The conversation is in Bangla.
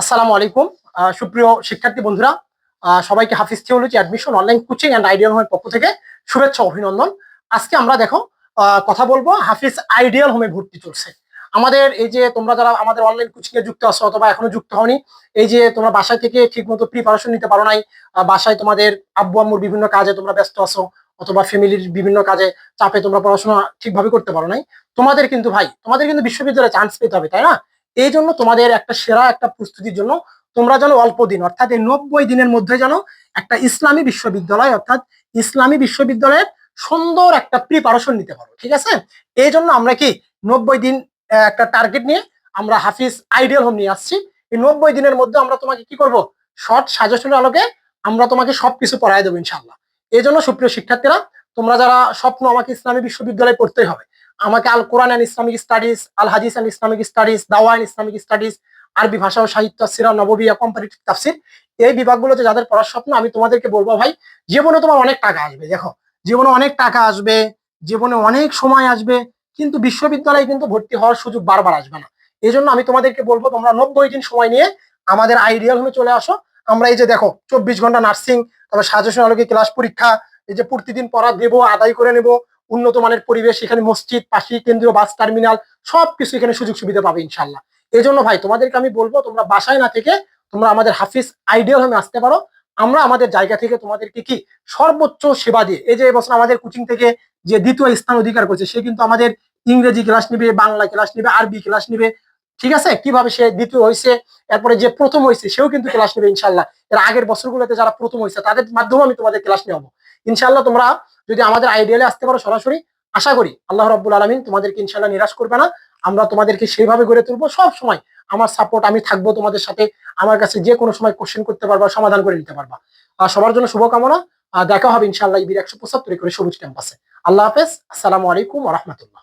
আসসালামু আলাইকুম। সুপ্রিয় শিক্ষার্থী বন্ধুরা, সবাইকে Hafiz theology admission online coaching and ideal হোমের পক্ষ থেকে শুভেচ্ছা অভিনন্দন। আজকে আমরা দেখো কথা বলবো হাফিজ আইডিয়াল হোমে ভর্তি চলছে। আমাদের এই যে তোমরা যারা আমাদের অনলাইন কোচিং এ যুক্ত আছো অথবা এখনো যুক্ত হওনি, এই যে তোমরা বাসায় থেকে ঠিক মতো প্রিপারেশন নিতে পারো নাই, বাসায় তোমাদের আব্বু আম্মুর বিভিন্ন কাজে তোমরা ব্যস্ত আছো অথবা ফ্যামিলির বিভিন্ন কাজে চাপে তোমরা পড়াশোনা ঠিকভাবে করতে পারো নাই, তোমাদের কিন্তু ভাই তোমাদের কিন্তু বিশ্ববিদ্যালয়ে চান্স পেতে হবে, তাই না? এই জন্য তোমাদের একটা সেরা একটা প্রস্তুতির জন্য তোমরা যেন অল্প দিন অর্থাৎ এই 90 দিনের মধ্যে যেন একটা ইসলামী বিশ্ববিদ্যালয় অর্থাৎ ইসলামী বিশ্ববিদ্যালয়ের সুন্দর একটা প্রিপারেশন নিতে পারো, ঠিক আছে? এই জন্য আমরা কি 90 দিন একটা টার্গেট নিয়ে আমরা হাফিজ আইডিয়াল হোম নিয়ে আসছি। এই 90 দিনের মধ্যে আমরা তোমাকে কি করব, শর্ট সাজেশনের আলোকে আমরা তোমাকে সবকিছু পড়াই দেবো ইনশাল্লাহ। এই জন্য সুপ্রিয় শিক্ষার্থীরা, তোমরা যারা স্বপ্ন আমাকে ইসলামী বিশ্ববিদ্যালয়ে পড়তেই হবে, আমাকে আল কোরআন অ্যান্ড ইসলামিক স্টাডিজ, আল হাদিস অ্যান্ড ইসলামিক স্টাডিজ, দাওয়া অ্যান্ড ইসলামিক স্টাডিজ, আরবি ভাষা ও সাহিত্য, সিরা নববিয়া, কম্পারেটিভ তাফসীর, এই বিভাগগুলোতে যাদের পড়ার স্বপ্ন, আমি তোমাদেরকে বলবো ভাই, জীবনে তোমার অনেক টাকা আসবে। দেখো, জীবনে অনেক টাকা আসবে, জীবনে অনেক সময় আসবে, কিন্তু বিশ্ববিদ্যালয়ে কিন্তু ভর্তি হওয়ার সুযোগ বারবার আসবে না। এই জন্য আমি তোমাদেরকে বলবো, তোমরা 90 দিন সময় নিয়ে আমাদের আইডিয়াল হোমে চলে আসো। আমরা এই যে দেখো 24 ঘন্টা নার্সিং, তারপর সাজেশন আলোকে ক্লাস পরীক্ষা, এই যে প্রতিদিন পড়া দেবো, আদায় করে নেবো, উন্নত মানের পরিবেশ, এখানে মসজিদ, পাশেই কেন্দ্রীয় বাস টার্মিনাল, সবকিছু এখানে সুযোগ সুবিধা পাবে ইনশাল্লাহ। এই জন্য ভাই তোমাদেরকে আমি বলবো, তোমরা বাসায় না থেকে তোমরা আমাদের হাফিজ আইডিয়াল হোমে আসতে পারো। আমরা আমাদের জায়গা থেকে তোমাদেরকে কি সর্বোচ্চ সেবা দিয়ে, এই যে এবছর আমাদের কোচিং থেকে যে দ্বিতীয় স্থান অধিকার করেছে, সে কিন্তু আমাদের ইংরেজি ক্লাস নিবে, বাংলা ক্লাস নিবে, আরবি ক্লাস নিবে, ঠিক আছে? কিভাবে সে দ্বিতীয় হয়েছে, এরপরে যে প্রথম হয়েছে সেও কিন্তু ক্লাস নেবে ইনশাল্লাহ। এর আগের বছরগুলোতে যারা প্রথম হয়েছে তাদের মাধ্যমে আমি তোমাদের ক্লাস নেবো ইনশাল্লাহ। তোমরা যদি আমাদের আইডিয়ালে আসতে পারো সরাসরি, আশা করি আল্লাহ রাব্বুল আলামিন তোমাদেরকে ইনশাল্লাহ নিরাশ করবে না। আমরা তোমাদেরকে সেইভাবে গড়ে তুলবো, সব সময় আমার সাপোর্ট, আমি থাকবো তোমাদের সাথে। আমার কাছে যে কোনো সময় কোশ্চেন করতে পারবা, সমাধান করে নিতে পারবা। সবার জন্য শুভকামনা। দেখা হবে ইনশাল্লাহ ইবির 175 করে সবুজ ক্যাম্পাসে। আল্লাহ হাফেজ, আসসালামু আলাইকুম ওয়া রাহমাতুল্লাহ।